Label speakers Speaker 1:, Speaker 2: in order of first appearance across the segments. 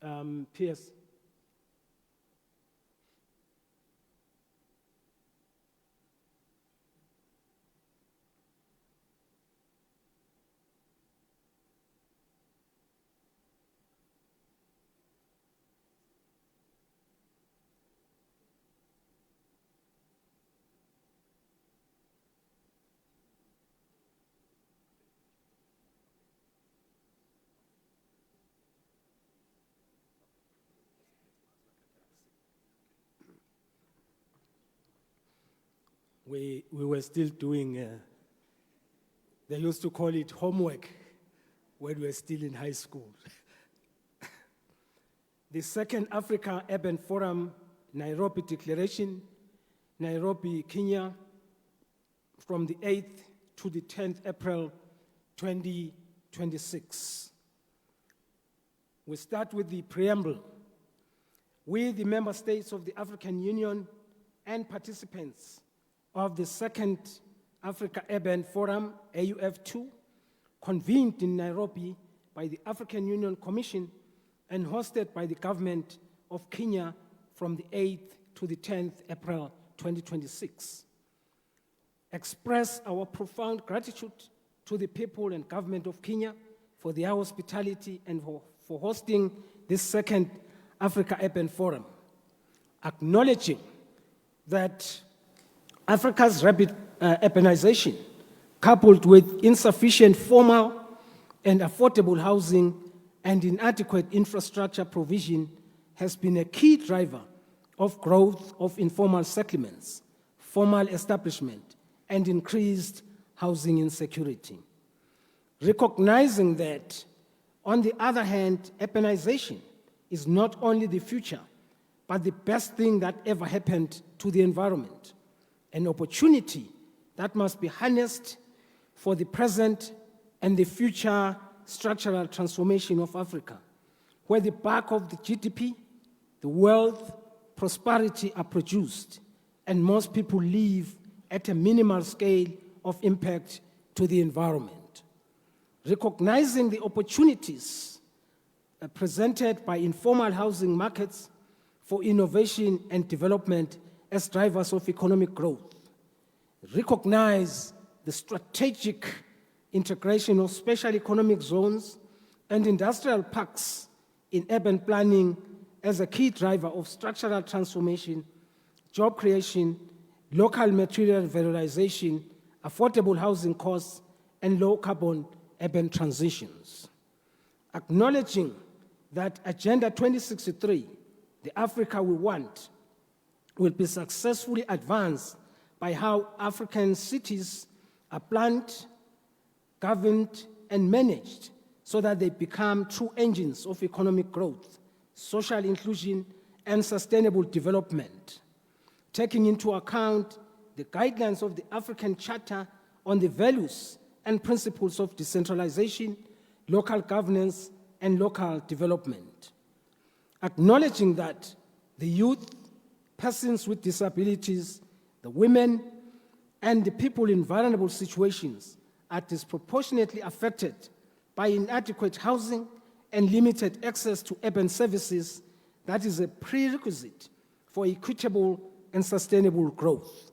Speaker 1: PS. We were still doing, they used to call it homework when we were still in high school. The Second Africa Urban Forum, Nairobi Declaration, Nairobi, Kenya, from the 8th to the 10th April 2026. We start with the preamble. We, the member states of the African Union and participants of the Second Africa Urban Forum, AUF2, convened in Nairobi by the African Union Commission and hosted by the government of Kenya from the 8th to the 10th April 2026. Express our profound gratitude to the people and government of Kenya for their hospitality and for hosting this Second Africa Urban Forum, acknowledging that Africa's rapid urbanization, coupled with insufficient formal and affordable housing and inadequate infrastructure provision, has been a key driver of growth of informal settlements, formal establishment, and increased housing insecurity. Recognizing that, on the other hand, urbanization is not only the future, but the best thing that ever happened to the environment, an opportunity that must be harnessed for the present and the future structural transformation of Africa, where the bulk of the GDP, the wealth, prosperity are produced, and most people live at a minimal scale of impact to the environment. Recognizing the opportunities presented by informal housing markets for innovation and development as drivers of economic growth. Recognize the strategic integration of special economic zones and industrial parks in urban planning as a key driver of structural transformation, job creation, local material valorization, affordable housing costs, and low-carbon urban transitions. Acknowledging that Agenda 2063, the Africa we want, will be successfully advanced by how African cities are planned, governed, and managed so that they become true engines of economic growth, social inclusion, and sustainable development, taking into account the guidelines of the African Charter on the values and principles of decentralization, local governance, and local development. Acknowledging that the youth, persons with disabilities, the women, and the people in vulnerable situations are disproportionately affected by inadequate housing and limited access to urban services that is a prerequisite for equitable and sustainable growth.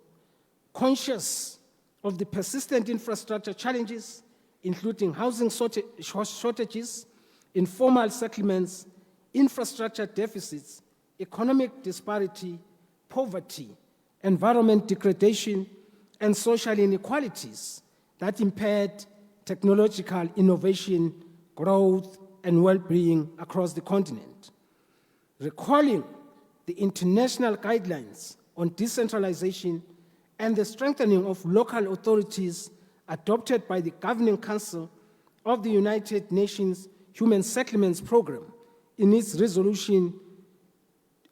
Speaker 1: Conscious of the persistent infrastructure challenges, including housing shortages, informal settlements, infrastructure deficits, economic disparity, poverty, environment degradation, and social inequalities that impaired technological innovation, growth, and well-being across the continent. Recalling the international guidelines on decentralization and the strengthening of local authorities adopted by the Governing Council of the United Nations Human Settlements Program in its resolution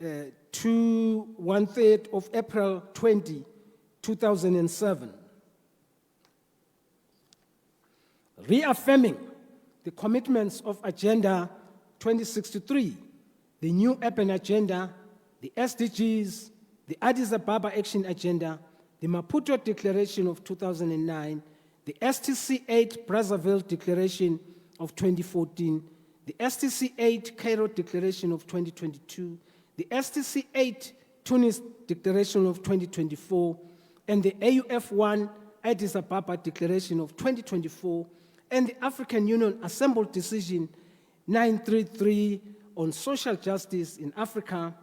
Speaker 1: 2/1/3 of April 20, 2007. Reaffirming the commitments of Agenda 2063, the New Urban Agenda, the SDGs, the Addis Ababa Action Agenda, the Maputo Declaration of 2009, the STC 8 Brazzaville Declaration of 2014, the STC-8 Cairo Declaration of 2022, the STC-8 Tunis Declaration of 2024, and the AUF-1 Addis Ababa Declaration of 2024, and the African Union Assembled Decision 933 on social justice in Africa,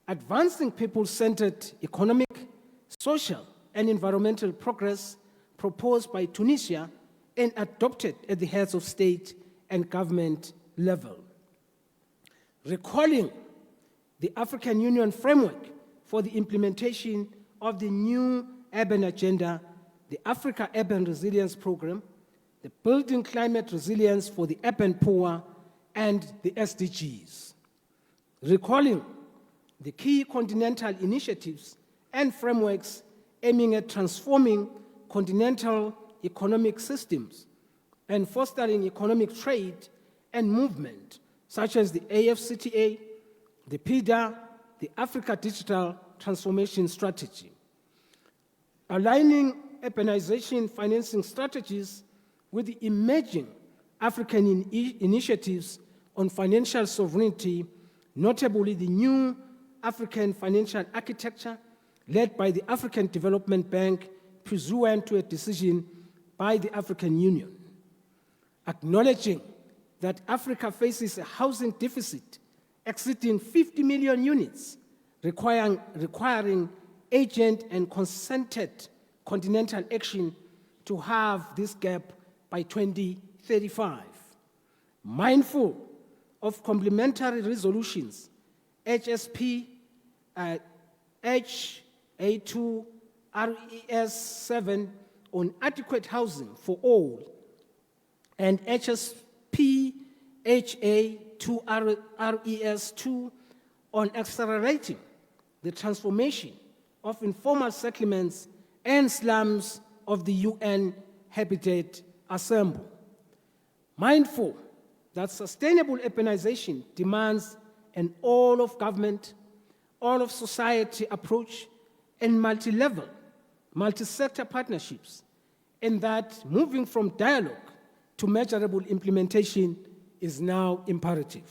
Speaker 1: advancing people-centered economic, social, and environmental progress proposed by Tunisia and adopted at the heads of state and government level. Recalling the African Union framework for the implementation of the new urban agenda, the Africa Urban Resilience Program, the Building Climate Resilience for the Urban Poor, and the SDGs. Recalling the key continental initiatives and frameworks aiming at transforming continental economic systems and fostering economic trade and movement, such as the AfCFTA, the PIDA, the Africa Digital Transformation Strategy. Aligning urbanization financing strategies with the emerging African initiatives on financial sovereignty, notably the new African financial architecture led by the African Development Bank, pursuant to a decision by the African Union. Acknowledging that Africa faces a housing deficit exceeding 50 million units, requiring urgent and concerted continental action to halve this gap by 2035. Mindful of complementary resolutions, HSP, HA2 RES7 on adequate housing for all, and HSP HA2 RES2 on accelerating the transformation of informal settlements and slums of the UN Habitat Ensemble. Mindful that sustainable urbanization demands an all-of-government, all-of-society approach and multi-level, multi-sector partnerships, and that moving from dialogue to measurable implementation is now imperative.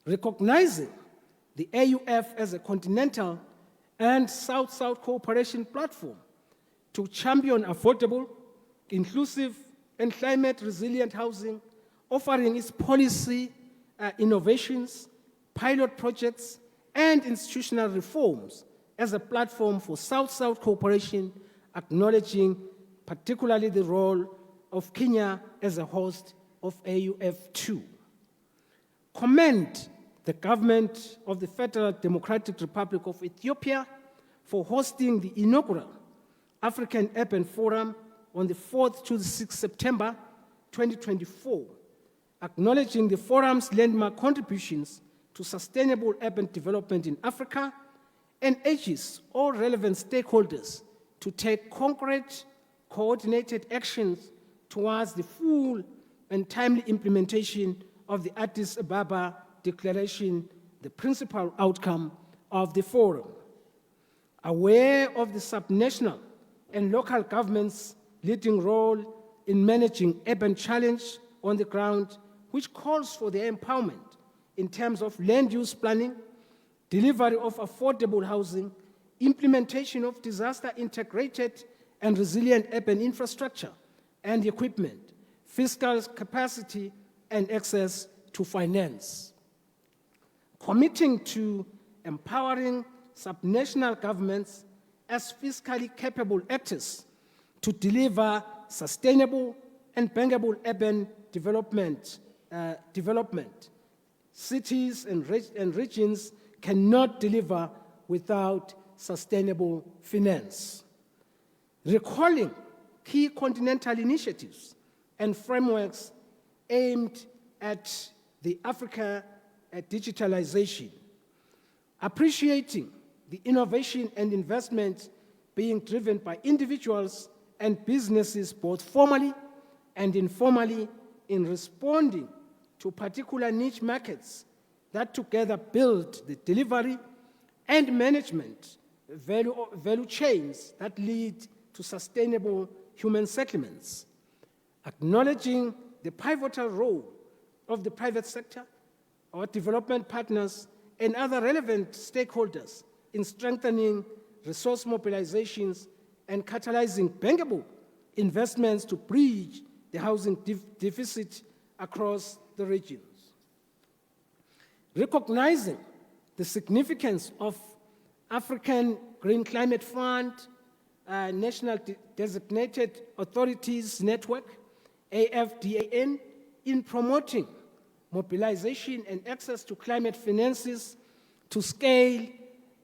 Speaker 1: Recognizing the AUF as a continental and South-South cooperation platform to champion affordable, inclusive, and climate-resilient housing, offering its policy innovations, pilot projects, and institutional reforms as a platform for South-South cooperation, acknowledging particularly the role of Kenya as a host of AUF2. Commend the government of the Federal Democratic Republic of Ethiopia for hosting the inaugural African Urban Forum on the 4th to the 6th September 2024, acknowledging the forum's landmark contributions to sustainable urban development in Africa, and urges all relevant stakeholders to take concrete, coordinated actions towards the full and timely implementation of the Addis Ababa Declaration, the principal outcome of the forum. Aware of the subnational and local governments' leading role in managing urban challenge on the ground, which calls for their empowerment in terms of land use planning, delivery of affordable housing, implementation of disaster-integrated and resilient urban infrastructure and equipment, fiscal capacity, and access to finance. Committing to empowering subnational governments as fiscally capable actors to deliver sustainable and bankable urban development. Cities and regions cannot deliver without sustainable finance. Recalling key continental initiatives and frameworks aimed at the Africa digitalization, appreciating the innovation and investment being driven by individuals and businesses both formally and informally in responding to particular niche markets that together build the delivery and management value chains that lead to sustainable human settlements, acknowledging the pivotal role of the private sector, our development partners, and other relevant stakeholders in strengthening resource mobilizations and catalyzing bankable investments to bridge the housing deficit across the regions. Recognizing the significance of African Green Climate Fund, National Designated Authorities Network, AFDAN, in promoting mobilization and access to climate finances to scale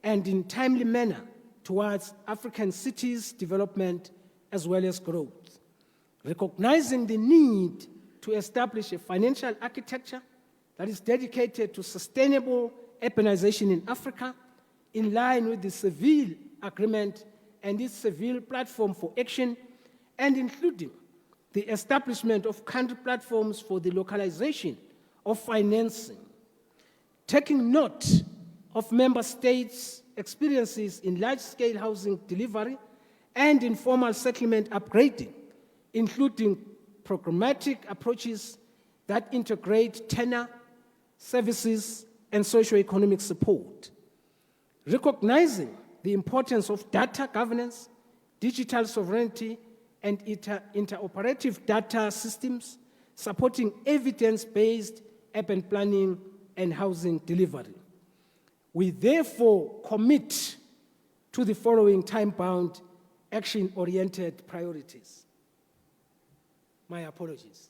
Speaker 1: and in timely manner towards African cities' development as well as growth. Recognizing the need to establish a financial architecture that is dedicated to sustainable urbanization in Africa, in line with the Seville Agreement and its Seville Platform for Action, and including the establishment of country platforms for the localization of financing. Taking note of member states' experiences in large-scale housing delivery and informal settlement upgrading, including programmatic approaches that integrate tenure, services, and socio-economic support. Recognizing the importance of data governance, digital sovereignty, and interoperative data systems, supporting evidence-based urban planning and housing delivery. We therefore commit to the following time-bound, action-oriented priorities. My apologies.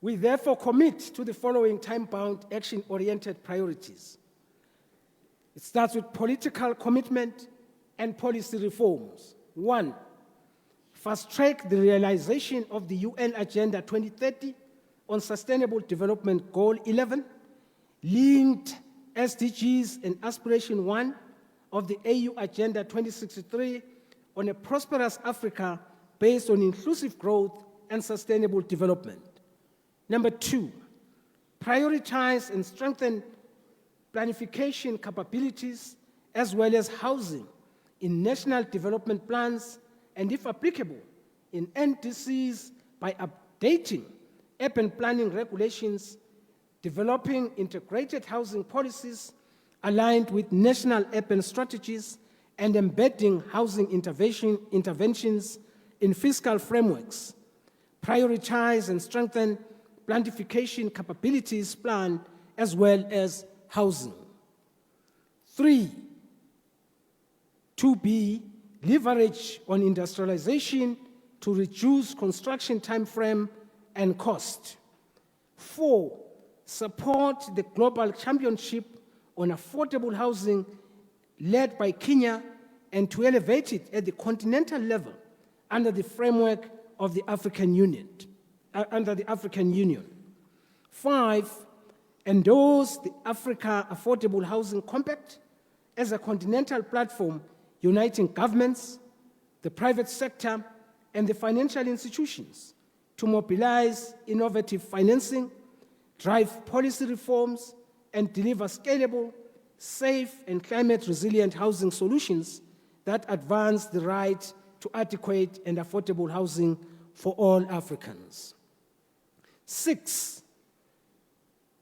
Speaker 1: We therefore commit to the following time-bound, action-oriented priorities. It starts with political commitment and policy reforms. 1, fast-track the realization of the UN Agenda 2030 on Sustainable Development Goal 11, linked SDGs and Aspiration 1 of the AU Agenda 2063 on a prosperous Africa based on inclusive growth and sustainable development. Number 2, prioritize and strengthen planification capabilities as well as housing in national development plans and, if applicable, in NDCs by updating urban planning regulations, developing integrated housing policies aligned with national urban strategies, and embedding housing interventions in fiscal frameworks. Prioritize and strengthen planification capabilities plan as well as housing. 3, 2B, leverage on industrialization to reduce construction time frame and cost. 4, support the global championship on affordable housing led by Kenya and to elevate it at the continental level under the framework of the African Union. 5, endorse the Africa Affordable Housing Compact as a continental platform uniting governments, the private sector, and the financial institutions to mobilize innovative financing, drive policy reforms, and deliver scalable, safe, and climate-resilient housing solutions that advance the right to adequate and affordable housing for all Africans. 6,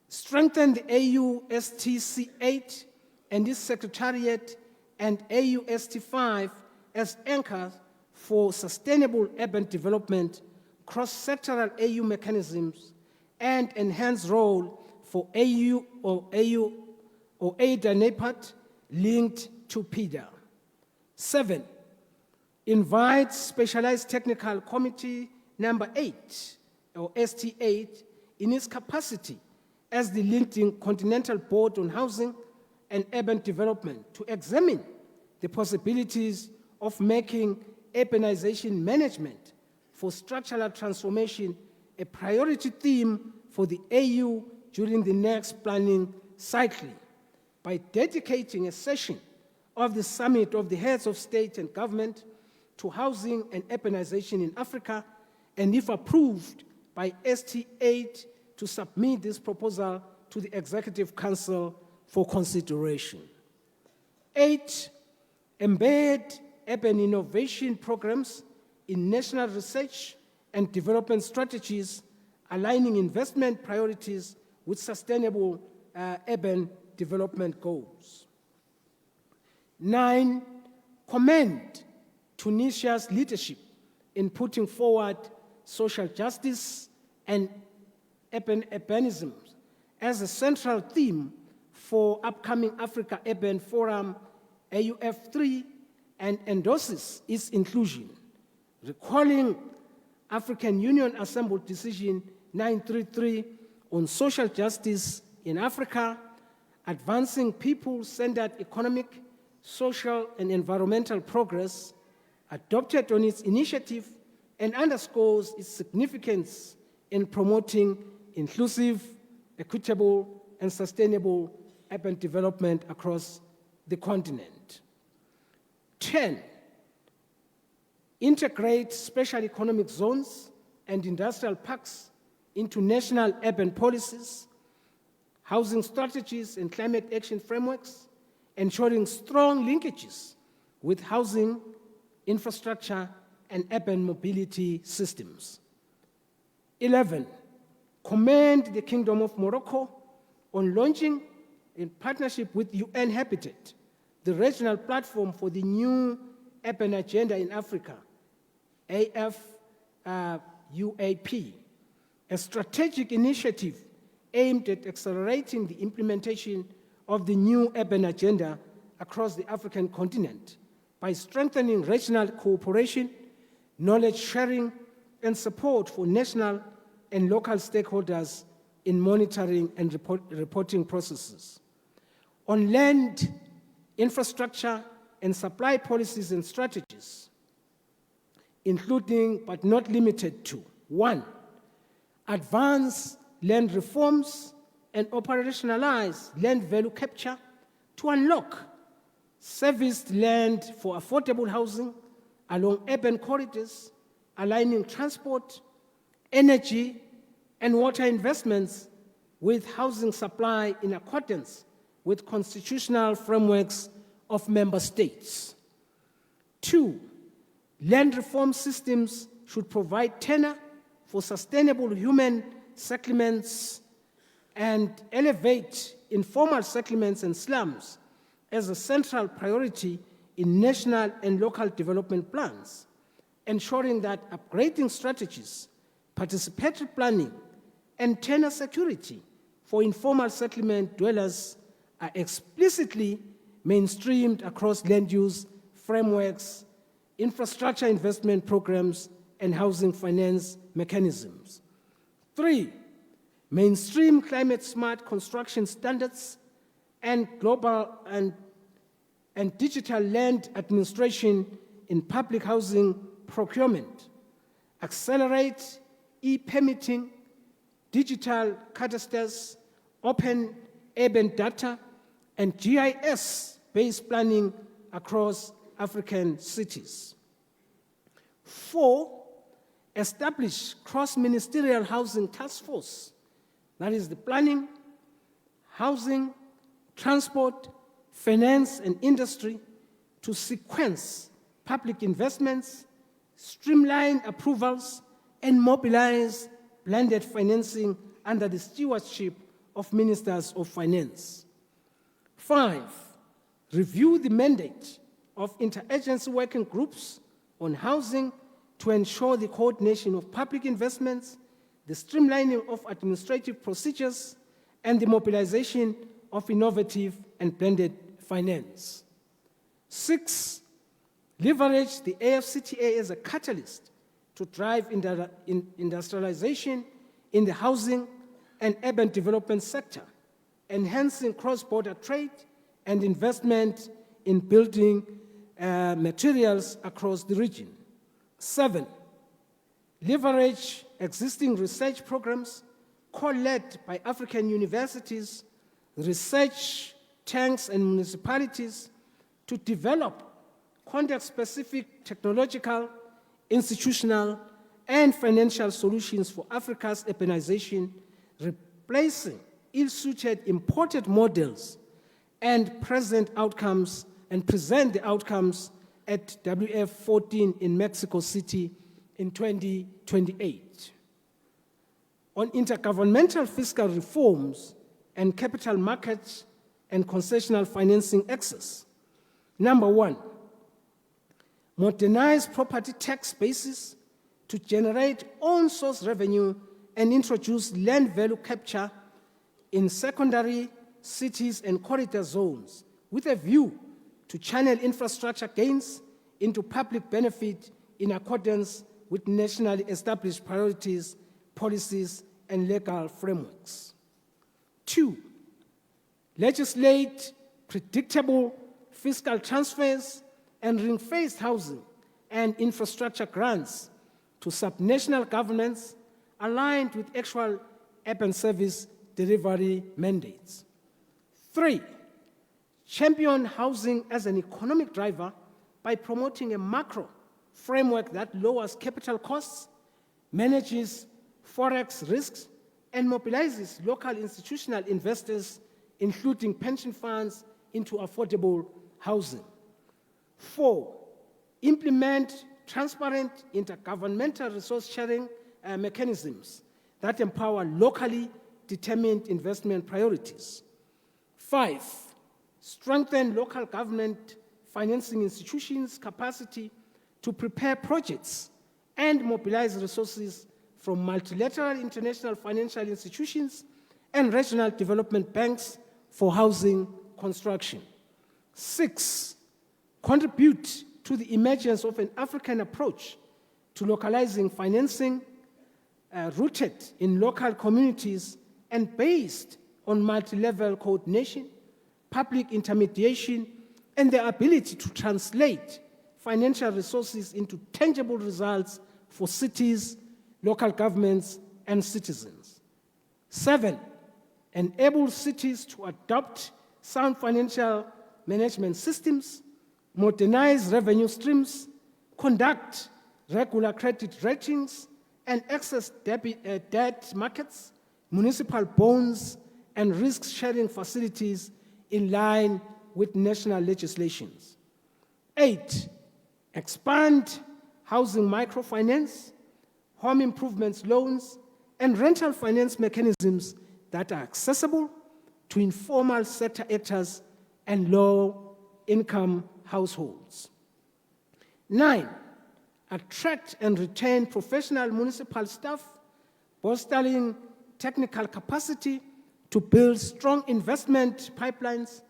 Speaker 1: strengthen the AU STC8 and its Secretariat and AU ST5 as anchors for sustainable urban development, cross-sectoral AU mechanisms, and enhanced role for AU or AIDA NEPAD linked to PIDA. 7, invite Specialized Technical Committee number 8, or ST8, in its capacity as the leading continental board on housing and urban development to examine the possibilities of making urbanization management for structural transformation a priority theme for the AU during the next planning cycle by dedicating a session of the Summit of the Heads of State and Government to housing and urbanization in Africa, and if approved by ST8, to submit this proposal to the Executive Council for consideration. 8, embed urban innovation programs in national research and development strategies, aligning investment priorities with sustainable urban development goals. 9, commend Tunisia's leadership in putting forward social justice and urbanism as a central theme for upcoming Africa Urban Forum AUF3 and endorses its inclusion, recalling African Union Assembly Decision 933 on social justice in Africa, advancing people-centered economic, social, and environmental progress, adopted on its initiative, and underscores its significance in promoting inclusive, equitable, and sustainable urban development across the continent. 10, integrate special economic zones and industrial parks into national urban policies, housing strategies, and climate action frameworks, ensuring strong linkages with housing, infrastructure, and urban mobility systems. 11, commend the Kingdom of Morocco on launching, in partnership with UN Habitat, the regional platform for the new urban agenda in Africa, UAP, a strategic initiative aimed at accelerating the implementation of the new urban agenda across the African continent by strengthening regional cooperation, knowledge sharing, and support for national and local stakeholders in monitoring and reporting processes. On land, infrastructure, and supply policies and strategies, including but not limited to: 1, advance land reforms and operationalize land value capture to unlock serviced land for affordable housing along urban corridors, aligning transport, energy, and water investments with housing supply in accordance with constitutional frameworks of member states. 2, land reform systems should provide tenure for sustainable human settlements and elevate informal settlements and slums as a central priority in national and local development plans, ensuring that upgrading strategies, participatory planning, and tenure security for informal settlement dwellers are explicitly mainstreamed across land use frameworks, infrastructure investment programs, and housing finance mechanisms. 3, mainstream climate-smart construction standards and global and digital land administration in public housing procurement. Accelerate e-permitting, digital cadastres, open urban data, and GIS-based planning across African cities. 4, establish cross-ministerial housing task force, that is the planning, housing, transport, finance, and industry, to sequence public investments, streamline approvals, and mobilize blended financing under the stewardship of ministers of finance. 5, review the mandate of interagency working groups on housing to ensure the coordination of public investments, the streamlining of administrative procedures, and the mobilization of innovative and blended finance. 6, leverage the AFCTA as a catalyst to drive industrialization in the housing and urban development sector, enhancing cross-border trade and investment in building materials across the region. 7, leverage existing research programs co-led by African universities, research tanks, and municipalities to develop context-specific technological, institutional, and financial solutions for Africa's urbanization, replacing ill-suited imported models and present the outcomes at WF14 in Mexico City in 2028. On intergovernmental fiscal reforms and capital markets and concessional financing access. Number one, modernize property tax bases to generate own-source revenue and introduce land value capture in secondary cities and corridor zones with a view to channel infrastructure gains into public benefit in accordance with nationally established priorities, policies, and legal frameworks. 2, legislate predictable fiscal transfers and ring-fenced housing and infrastructure grants to subnational governments aligned with actual urban service delivery mandates. 3, champion housing as an economic driver by promoting a macro framework that lowers capital costs, manages forex risks, and mobilizes local institutional investors, including pension funds, into affordable housing. 4, implement transparent intergovernmental resource sharing mechanisms that empower locally determined investment priorities. 5, strengthen local government financing institutions' capacity to prepare projects and mobilize resources from multilateral international financial institutions and regional development banks for housing construction. 6, contribute to the emergence of an African approach to localizing financing rooted in local communities and based on multi-level coordination, public intermediation, and the ability to translate financial resources into tangible results for cities, local governments, and citizens. 7, enable cities to adopt sound financial management systems, modernize revenue streams, conduct regular credit ratings, and access debt markets, municipal bonds, and risk-sharing facilities in line with national legislations. 8, expand housing microfinance, home improvements loans, and rental finance mechanisms that are accessible to informal sector actors and low-income households. 9, attract and retain professional municipal staff, bolstering technical capacity to build strong investment pipelines,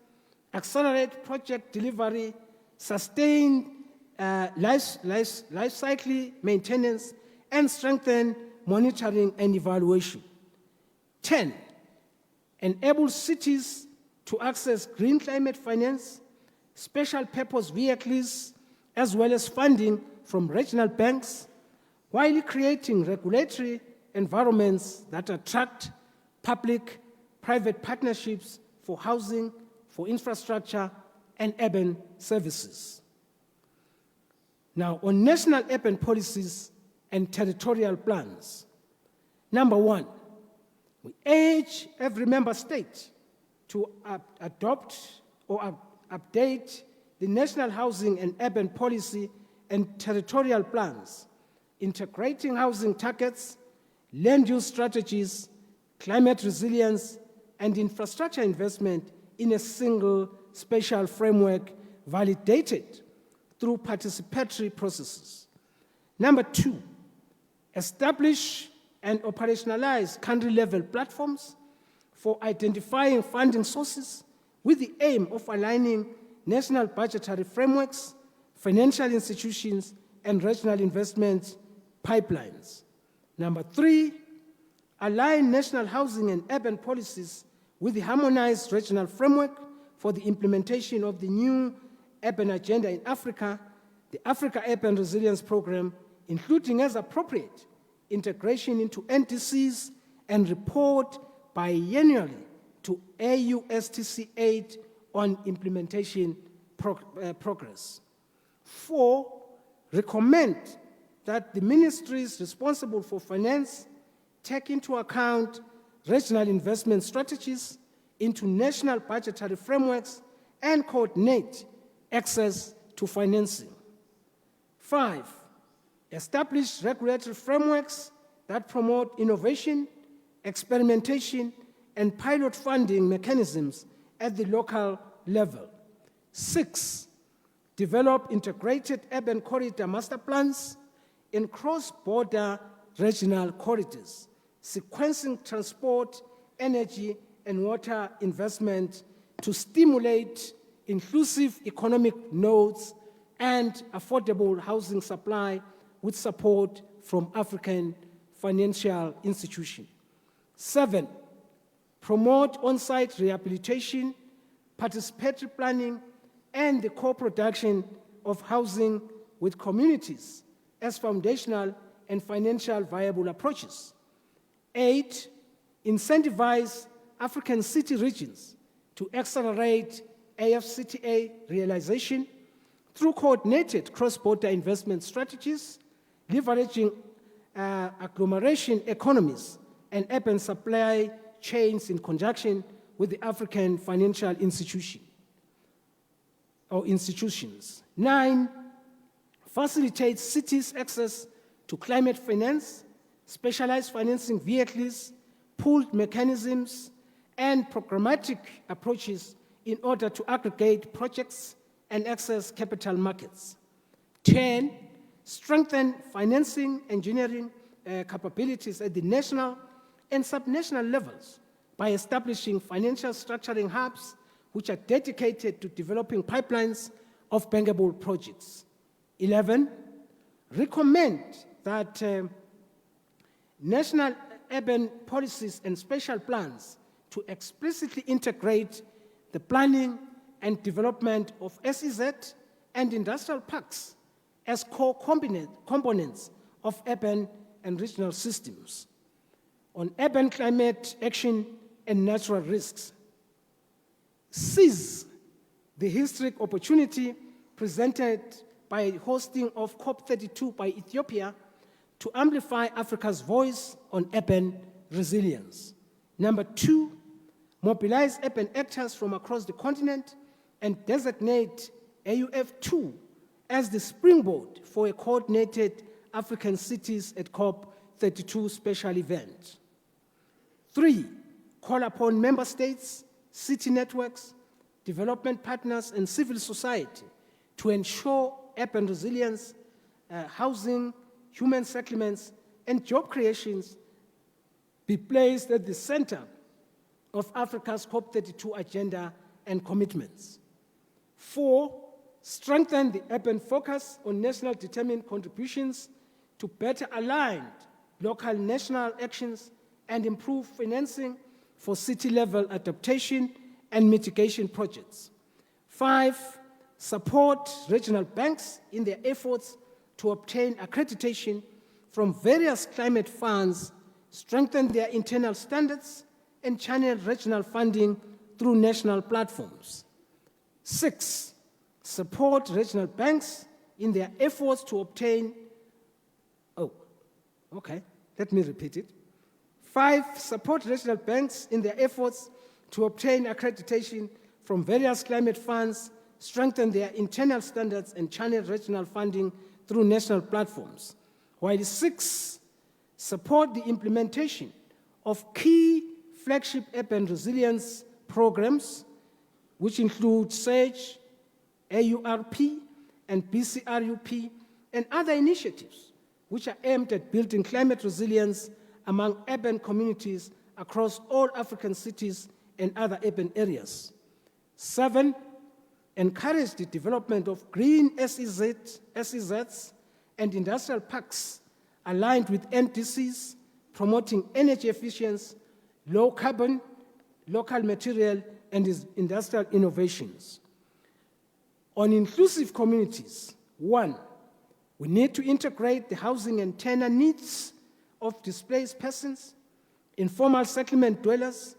Speaker 1: accelerate project delivery, sustain life cycle maintenance, and strengthen monitoring and evaluation. 10, enable cities to access green climate finance, special purpose vehicles, as well as funding from regional banks, while creating regulatory environments that attract public-private partnerships for housing, for infrastructure, and urban services. Now, on national urban policies and territorial plans. Number 1, we urge every member state to adopt or update the national housing and urban policy and territorial plans, integrating housing targets, land use strategies, climate resilience, and infrastructure investment in a single spatial framework validated through participatory processes. Number 2, establish and operationalize country-level platforms for identifying funding sources with the aim of aligning national budgetary frameworks, financial institutions, and regional investment pipelines. Number 3, align national housing and urban policies with the harmonized regional framework for the implementation of the new urban agenda in Africa, the Africa Urban Resilience Program, including as appropriate integration into NDCs and report biennially to AU-STC aid on implementation progress. 4, recommend that the ministries responsible for finance take into account regional investment strategies into national budgetary frameworks and coordinate access to financing. 5, establish regulatory frameworks that promote innovation, experimentation, and pilot funding mechanisms at the local level. 6, develop integrated urban corridor master plans in cross-border regional corridors, sequencing transport, energy, and water investment to stimulate inclusive economic nodes and affordable housing supply with support from African financial institutions. 7, promote on-site rehabilitation, participatory planning, and the co-production of housing with communities as foundational and financial viable approaches. 8, incentivize African city regions to accelerate AFCTA realization through coordinated cross-border investment strategies, leveraging agglomeration economies and urban supply chains in conjunction with the African financial institutions. 9, facilitate cities' access to climate finance, specialized financing vehicles, pooled mechanisms, and programmatic approaches in order to aggregate projects and access capital markets. 10, strengthen financing engineering capabilities at the national and subnational levels by establishing financial structuring hubs which are dedicated to developing pipelines of bankable projects. 11, recommend that national urban policies and special plans to explicitly integrate the planning and development of SEZ and industrial parks as core components of urban and regional systems. On urban climate action and natural risks, seize the historic opportunity presented by hosting of COP32 by Ethiopia to amplify Africa's voice on urban resilience. Number 2, mobilize urban actors from across the continent and designate AUF2 as the springboard for a coordinated African cities at COP32 special event. 3, call upon member states, city networks, development partners, and civil society to ensure urban resilience, housing, human settlements, and job creations be placed at the center of Africa's COP32 agenda and commitments. 4, strengthen the urban focus on national determined contributions to better align local national actions and improve financing for city-level adaptation and mitigation projects. 5, support regional banks in their efforts to obtain accreditation from various climate funds, strengthen their internal standards, and channel regional funding through national platforms. 6, support regional banks in their efforts to obtain, let me repeat it. 5, support regional banks in their efforts to obtain accreditation from various climate funds, strengthen their internal standards, and channel regional funding through national platforms. While 6, support the implementation of key flagship urban resilience programs, which include SAGE, AURP, and BCRUP, and other initiatives which are aimed at building climate resilience among urban communities across all African cities and other urban areas. 7, encourage the development of green SEZs and industrial parks aligned with NDCs, promoting energy efficiency, low carbon, local material, and industrial innovations. On inclusive communities, 1, we need to integrate the housing and tenure needs of displaced persons, informal settlement dwellers,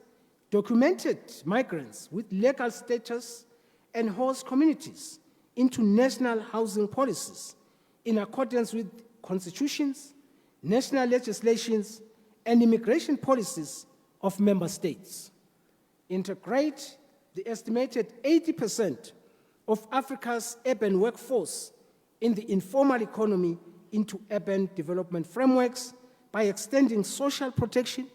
Speaker 1: documented migrants with legal status, and host communities into national housing policies in accordance with constitutions, national legislations, and immigration policies of member states. Integrate the estimated 80% of Africa's urban workforce in the informal economy into urban development frameworks by extending social protection,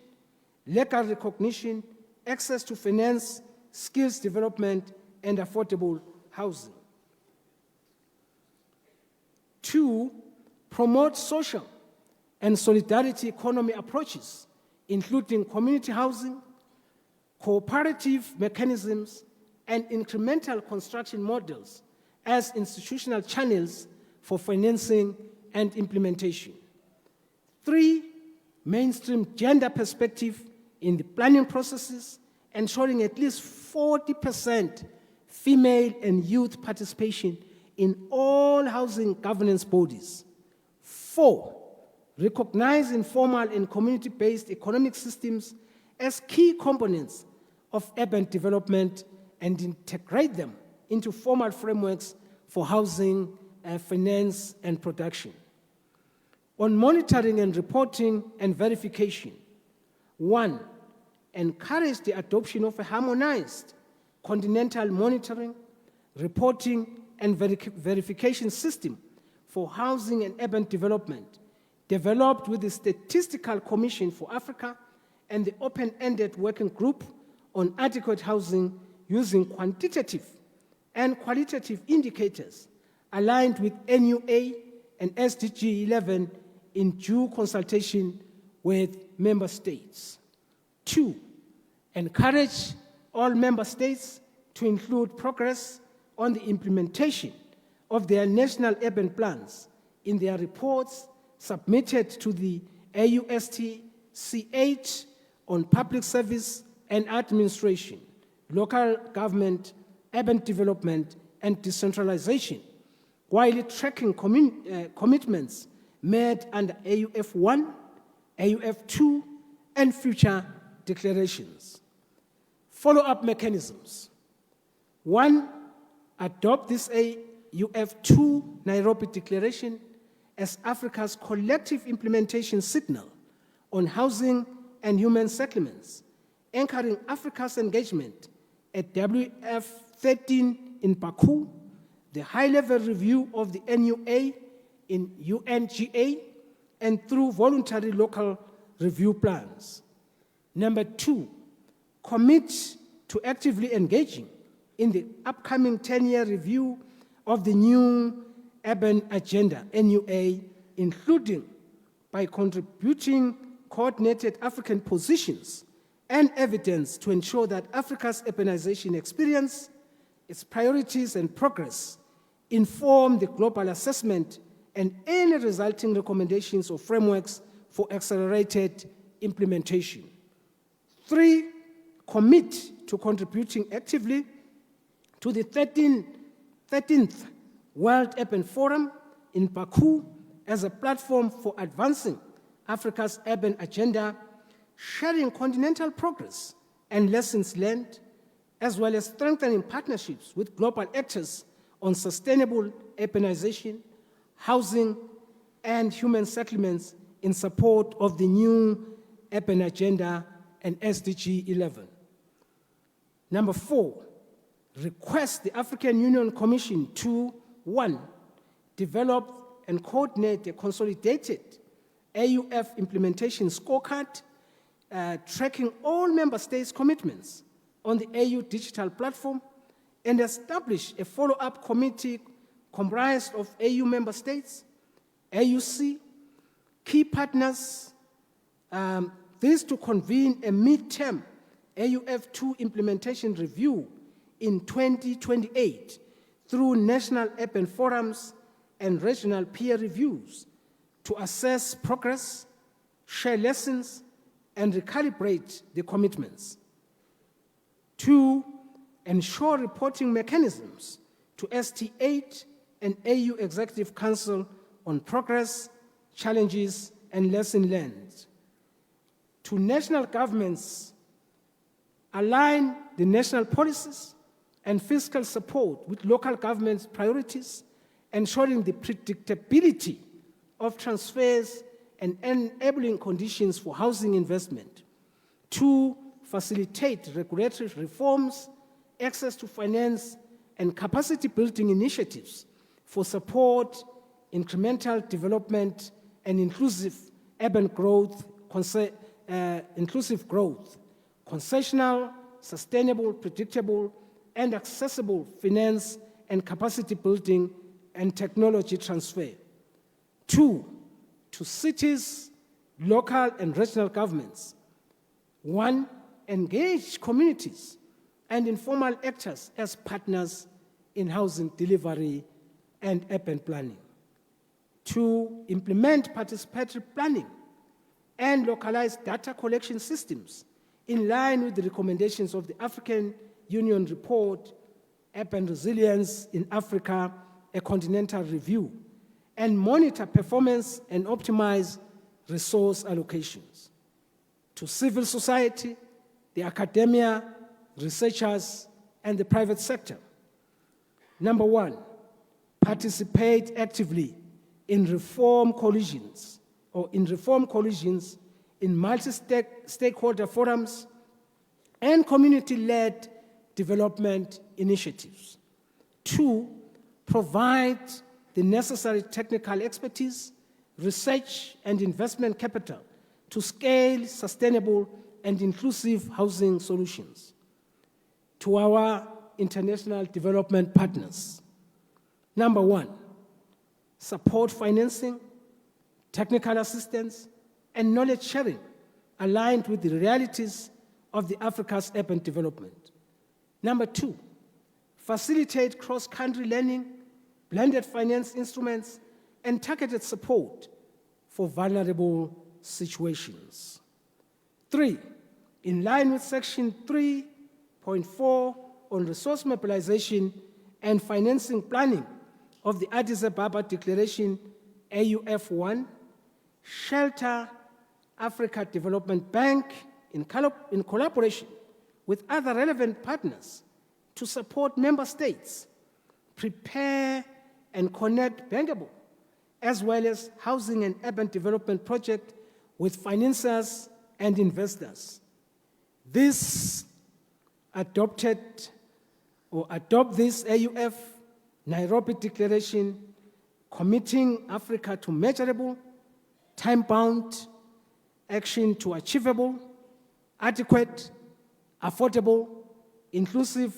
Speaker 1: legal recognition, access to finance, skills development, and affordable housing. 2, promote social and solidarity economy approaches, including community housing, cooperative mechanisms, and incremental construction models as institutional channels for financing and implementation. 3, mainstream gender perspective in the planning processes, ensuring at least 40% female and youth participation in all housing governance bodies. 4, recognize informal and community-based economic systems as key components of urban development and integrate them into formal frameworks for housing, finance, and production. On monitoring and reporting and verification, 1, encourage the adoption of a harmonized continental monitoring, reporting, and verification system for housing and urban development, developed with the Statistical Commission for Africa and the open-ended working group on adequate housing using quantitative and qualitative indicators aligned with NUA and SDG 11 in due consultation with member states. 2, encourage all member states to include progress on the implementation of their national urban plans in their reports submitted to the AUSTCH on public service and administration, local government, urban development, and decentralization, while tracking commitments made under AUF1, AUF2, and future declarations. Follow-up mechanisms. 1, adopt this AUF2 Nairobi Declaration as Africa's collective implementation signal on housing and human settlements, anchoring Africa's engagement at WF13 in Baku, the high-level review of the NUA in UNGA, and through voluntary local review plans. Number 2, commit to actively engaging in the upcoming 10-year review of the new Urban Agenda, NUA, including by contributing coordinated African positions and evidence to ensure that Africa's urbanization experience, its priorities and progress inform the global assessment and any resulting recommendations or frameworks for accelerated implementation. 3, commit to contributing actively to the 13th World Urban Forum in Baku as a platform for advancing Africa's urban agenda, sharing continental progress and lessons learned, as well as strengthening partnerships with global actors on sustainable urbanization, housing, and human settlements in support of the new urban agenda and SDG 11. Number 4, request the African Union Commission to, 1, develop and coordinate a consolidated AUF implementation scorecard, tracking all member states' commitments on the AU digital platform, and establish a follow-up committee comprised of AU member states, AUC, key partners, this to convene a mid-term AUF2 implementation review in 2028 through national urban forums and regional peer reviews to assess progress, share lessons, and recalibrate the commitments. 2, ensure reporting mechanisms to ST8 and AU Executive Council on progress, challenges, and lessons learned. To national governments, align the national policies and fiscal support with local governments' priorities, ensuring the predictability of transfers and enabling conditions for housing investment. 2, facilitate regulatory reforms, access to finance, and capacity building initiatives for support, incremental development, and inclusive urban growth, concessional, sustainable, predictable, and accessible finance and capacity building and technology transfer. 2, to cities, local and regional governments. 1, engage communities and informal actors as partners in housing delivery and urban planning. 2, implement participatory planning and localize data collection systems in line with the recommendations of the African Union report, Urban Resilience in Africa, a Continental Review, and monitor performance and optimize resource allocations. To civil society, the academia, researchers, and the private sector. Number 1, participate actively in reform coalitions, in multi-stakeholder forums, and community-led development initiatives. 2, provide the necessary technical expertise, research, and investment capital to scale sustainable and inclusive housing solutions. To our international development partners. Number 1, support financing, technical assistance, and knowledge sharing aligned with the realities of the Africa's urban development. Number 2, facilitate cross-country learning, blended finance instruments, and targeted support for vulnerable situations. 3, in line with Section 3.4 on resource mobilization and financing planning of the Addis Ababa Declaration AUF1, Shelter Africa Development Bank, in collaboration with other relevant partners, to support member states, prepare and connect bankable, as well as housing and urban development projects with financiers and investors. Adopt this AUF Nairobi Declaration, committing Africa to measurable, time-bound action to achievable, adequate, affordable, inclusive,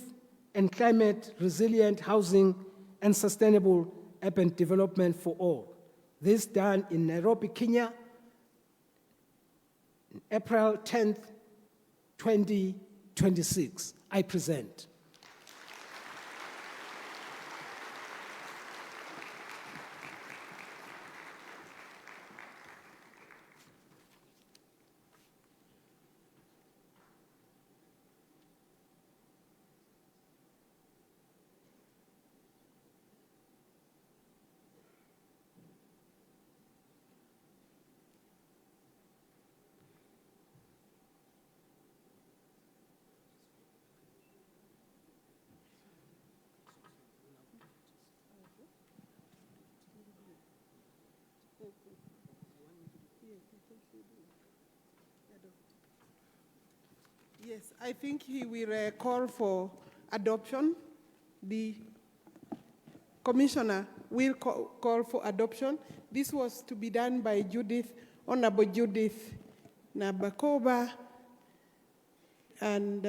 Speaker 1: and climate-resilient housing and sustainable urban development for all. This done in Nairobi, Kenya, April 10th, 2026. I present.
Speaker 2: Yes, I think he will call for adoption. The commissioner will call for adoption. This was to be done by Honorable Judith Nabakova, and